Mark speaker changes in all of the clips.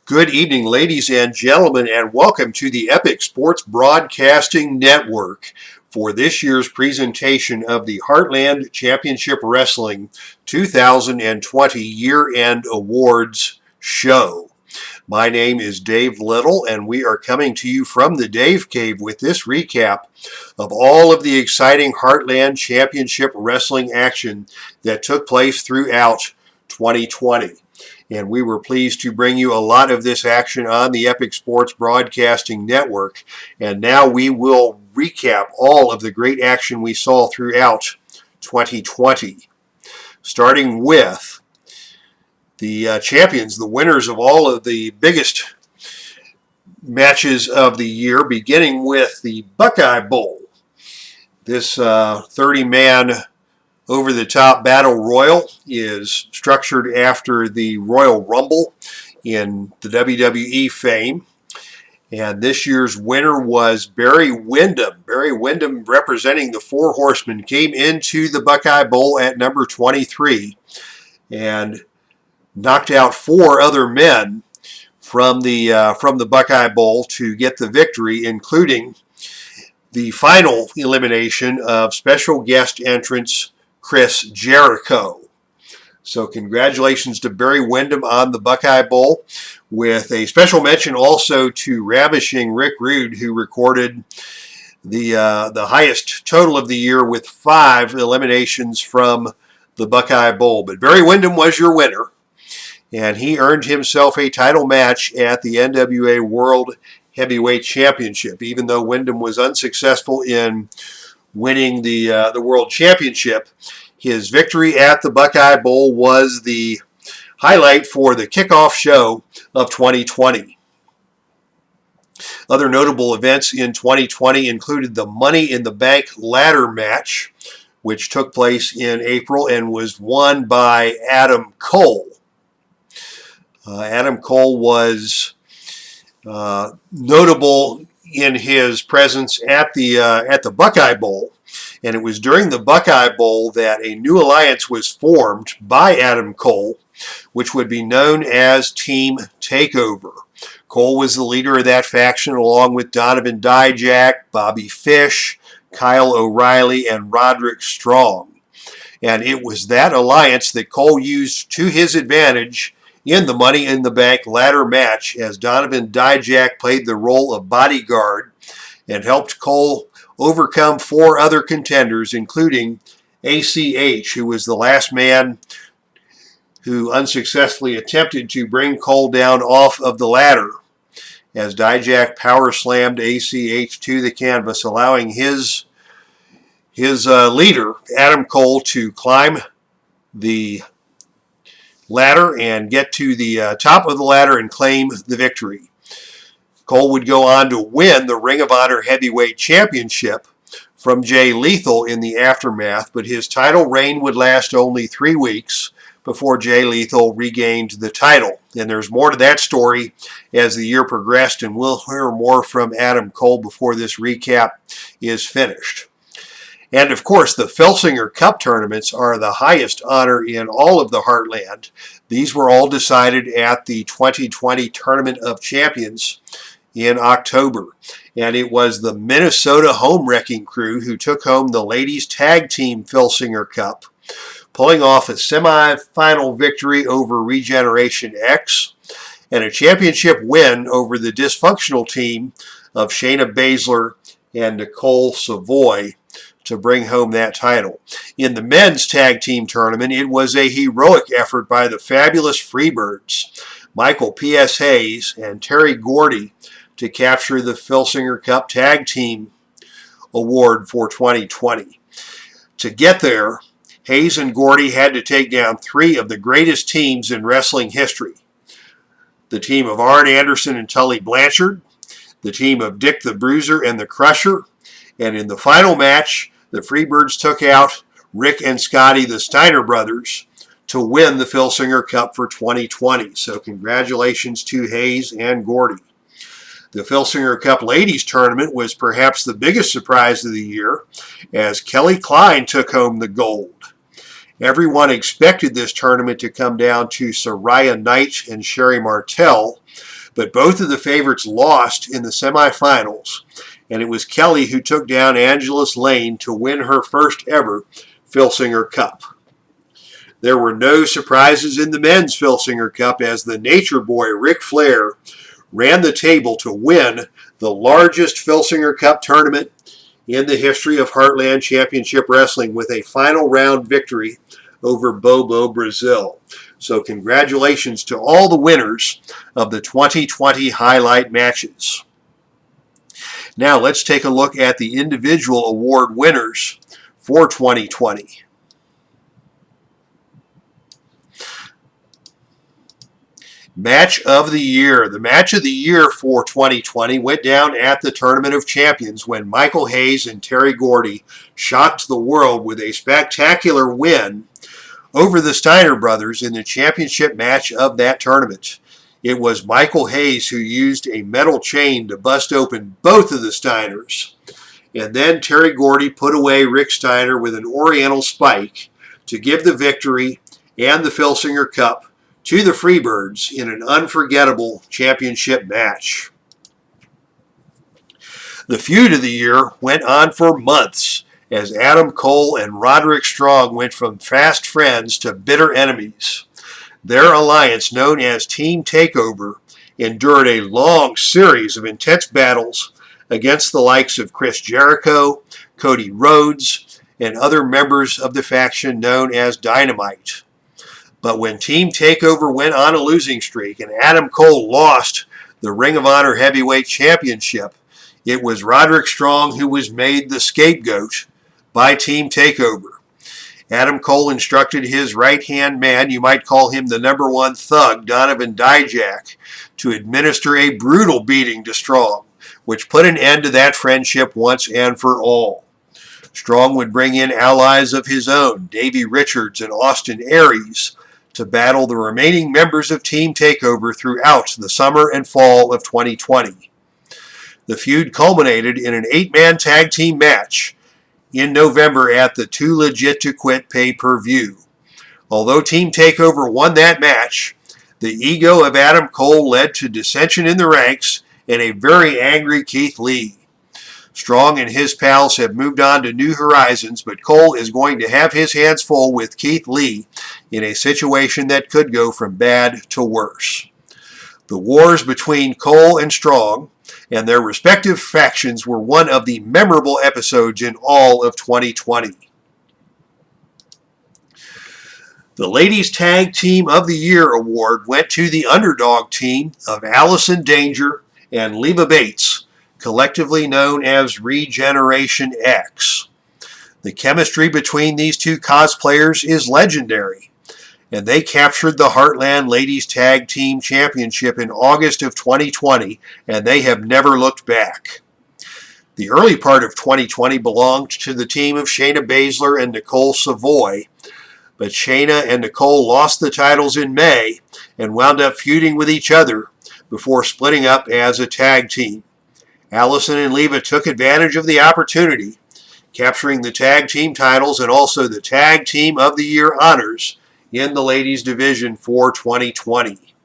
Speaker 1: Good evening, ladies and gentlemen, and welcome to the Epic Sports Broadcasting Network for this year's presentation of the Heartland Championship Wrestling 2020 Year-End Awards Show. My name is Dave Little, and we are coming to you from the Dave Cave with this recap of all of the exciting Heartland Championship Wrestling action that took place throughout 2020. And we were pleased to bring you a lot of this action on the Epic Sports Broadcasting Network. And now we will recap all of the great action we saw throughout 2020. Starting with the champions, the winners of all of the biggest matches of the year, beginning with the Buckeye Bowl. This 30-man over-the-top battle royal is structured after the Royal Rumble in the WWE fame. And this year's winner was Barry Windham. Barry Windham, representing the Four Horsemen, came into the Buckeye Bowl at number 23 and knocked out four other men from the Buckeye Bowl to get the victory, including the final elimination of special guest entrance Chris Jericho. So congratulations to Barry Windham on the Buckeye Bowl, with a special mention also to ravishing Rick Rude, who recorded the highest total of the year with 5 eliminations from the Buckeye Bowl. But Barry Windham was your winner, and he earned himself a title match at the NWA World Heavyweight Championship. Even though Windham was unsuccessful in winning the World Championship, his victory at the Buckeye Bowl was the highlight for the kickoff show of 2020. Other notable events in 2020 included the Money in the Bank ladder match, which took place in April and was won by Adam Cole. Adam Cole was notable in his presence at the Buckeye Bowl, and it was during the Buckeye Bowl that a new alliance was formed by Adam Cole, which would be known as Team Takeover. Cole was the leader of that faction, along with Donovan Dijak, Bobby Fish, Kyle O'Reilly, and Roderick Strong. And it was that alliance that Cole used to his advantage in the Money in the Bank ladder match, as Donovan Dijak played the role of bodyguard and helped Cole overcome 4 other contenders, including ACH, who was the last man who unsuccessfully attempted to bring Cole down off of the ladder, as Dijak power slammed ACH to the canvas, allowing his leader, Adam Cole, to climb the ladder and get to the top of the ladder and claim the victory. Cole would go on to win the Ring of Honor Heavyweight Championship from Jay Lethal in the aftermath, but his title reign would last only 3 weeks before Jay Lethal regained the title. And there's more to that story as the year progressed, and we'll hear more from Adam Cole before this recap is finished. And of course, the Filsinger Cup tournaments are the highest honor in all of the Heartland. These were all decided at the 2020 Tournament of Champions in October. And it was the Minnesota Home Wrecking Crew who took home the Ladies Tag Team Filsinger Cup, pulling off a semifinal victory over Regeneration X and a championship win over the dysfunctional team of Shayna Baszler and Nicole Savoy to bring home that title. In the men's tag team tournament, it was a heroic effort by the fabulous Freebirds, Michael P.S. Hayes and Terry Gordy, to capture the Filsinger Cup Tag Team Award for 2020. To get there, Hayes and Gordy had to take down 3 of the greatest teams in wrestling history: the team of Arn Anderson and Tully Blanchard, the team of Dick the Bruiser and the Crusher, and in the final match, the Freebirds took out Rick and Scotty, the Steiner brothers, to win the Filsinger Cup for 2020. So congratulations to Hayes and Gordy. The Filsinger Cup Ladies Tournament was perhaps the biggest surprise of the year, as Kelly Klein took home the gold. Everyone expected this tournament to come down to Soraya Knight and Sherry Martel, but both of the favorites lost in the semifinals, and it was Kelly who took down Angeles Lane to win her first ever Filsinger Cup. There were no surprises in the men's Filsinger Cup as the Nature Boy Ric Flair ran the table to win the largest Filsinger Cup tournament in the history of Heartland Championship Wrestling with a final round victory over Bobo Brazil. So congratulations to all the winners of the 2020 highlight matches. Now let's take a look at the individual award winners for 2020. Match of the Year. The match of the year for 2020 went down at the Tournament of Champions when Michael Hayes and Terry Gordy shocked the world with a spectacular win over the Steiner brothers in the championship match of that tournament. It was Michael Hayes who used a metal chain to bust open both of the Steiners. And then Terry Gordy put away Rick Steiner with an Oriental spike to give the victory and the Filsinger Cup to the Freebirds in an unforgettable championship match. The feud of the year went on for months as Adam Cole and Roderick Strong went from fast friends to bitter enemies. Their alliance, known as Team Takeover, endured a long series of intense battles against the likes of Chris Jericho, Cody Rhodes, and other members of the faction known as Dynamite. But when Team Takeover went on a losing streak and Adam Cole lost the Ring of Honor Heavyweight Championship, it was Roderick Strong who was made the scapegoat by Team Takeover. Adam Cole instructed his right-hand man, you might call him the number one thug, Donovan Dijak, to administer a brutal beating to Strong, which put an end to that friendship once and for all. Strong would bring in allies of his own, Davey Richards and Austin Aries, to battle the remaining members of Team Takeover throughout the summer and fall of 2020. The feud culminated in an 8-man tag team match in November at the Too Legit to Quit pay-per-view. Although Team Takeover won that match, the ego of Adam Cole led to dissension in the ranks and a very angry Keith Lee. Strong and his pals have moved on to new horizons, but Cole is going to have his hands full with Keith Lee in a situation that could go from bad to worse. The wars between Cole and Strong and their respective factions were one of the memorable episodes in all of 2020. The Ladies Tag Team of the Year award went to the underdog team of Allison Danger and Leva Bates, collectively known as Regeneration X. The chemistry between these two cosplayers is legendary, and they captured the Heartland Ladies Tag Team Championship in August of 2020, and they have never looked back. The early part of 2020 belonged to the team of Shayna Baszler and Nicole Savoy, but Shayna and Nicole lost the titles in May and wound up feuding with each other before splitting up as a tag team. Allison and Leva took advantage of the opportunity, capturing the tag team titles and also the Tag Team of the Year honors in the ladies division for 2020.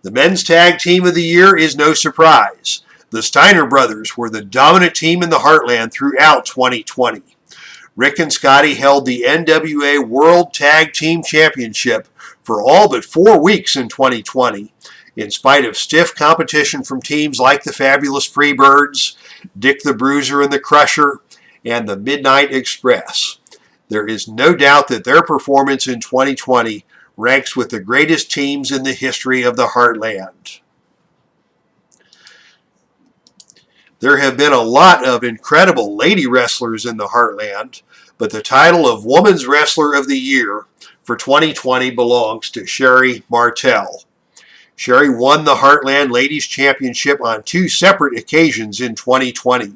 Speaker 1: The men's Tag Team of the Year is no surprise. The Steiner brothers were the dominant team in the Heartland throughout 2020. Rick and Scotty held the NWA World Tag Team Championship for all but 4 weeks in 2020, in spite of stiff competition from teams like the Fabulous Freebirds, Dick the Bruiser and the Crusher, and the Midnight Express. There is no doubt that their performance in 2020 ranks with the greatest teams in the history of the Heartland. There have been a lot of incredible lady wrestlers in the Heartland, but the title of Women's Wrestler of the Year for 2020 belongs to Sherry Martel. Sherry won the Heartland Ladies Championship on 2 separate occasions in 2020.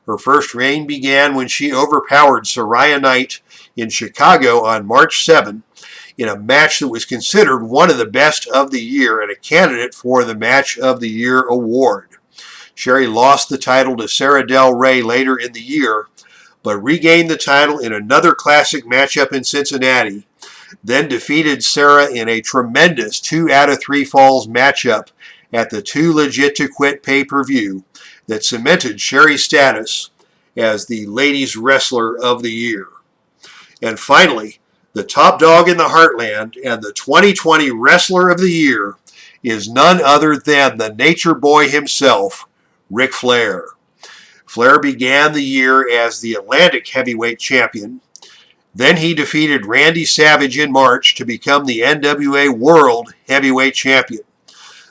Speaker 1: Her first reign began when she overpowered Saraya Knight in Chicago on March 7 in a match that was considered one of the best of the year and a candidate for the Match of the Year award. Sherry lost the title to Sarah Del Rey later in the year, but regained the title in another classic matchup in Cincinnati, then defeated Sarah in a tremendous 2 out of 3 falls matchup at the Too Legit to Quit pay-per-view that cemented Sherry's status as the Ladies Wrestler of the Year. And finally, the top dog in the Heartland and the 2020 Wrestler of the Year is none other than the Nature Boy himself, Ric Flair. Flair began the year as the Atlantic Heavyweight Champion. Then he defeated Randy Savage in March to become the NWA World Heavyweight Champion.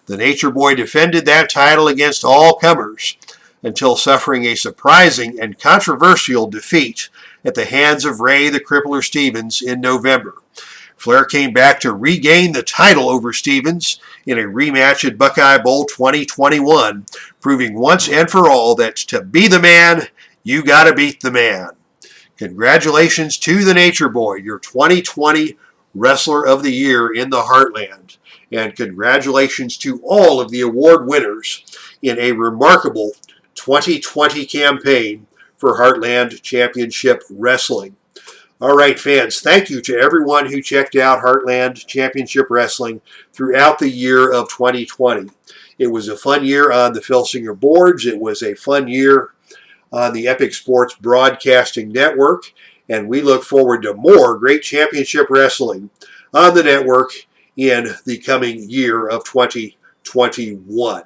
Speaker 1: The Nature Boy defended that title against all comers until suffering a surprising and controversial defeat at the hands of Ray the Crippler Stevens in November. Flair came back to regain the title over Stevens in a rematch at Buckeye Bowl 2021, proving once and for all that to be the man, you gotta beat the man. Congratulations to the Nature Boy, your 2020 Wrestler of the Year in the Heartland. And congratulations to all of the award winners in a remarkable 2020 campaign for Heartland Championship Wrestling. All right, fans, thank you to everyone who checked out Heartland Championship Wrestling throughout the year of 2020. It was a fun year on the Filsinger boards. It was a fun year on the Epic Sports Broadcasting Network, and we look forward to more great championship wrestling on the network in the coming year of 2021.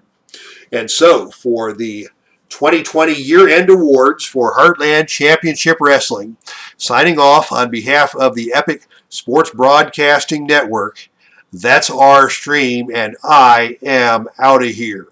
Speaker 1: And so, for the 2020 year-end awards for Heartland Championship Wrestling, signing off on behalf of the Epic Sports Broadcasting Network, that's our stream, and I am out of here.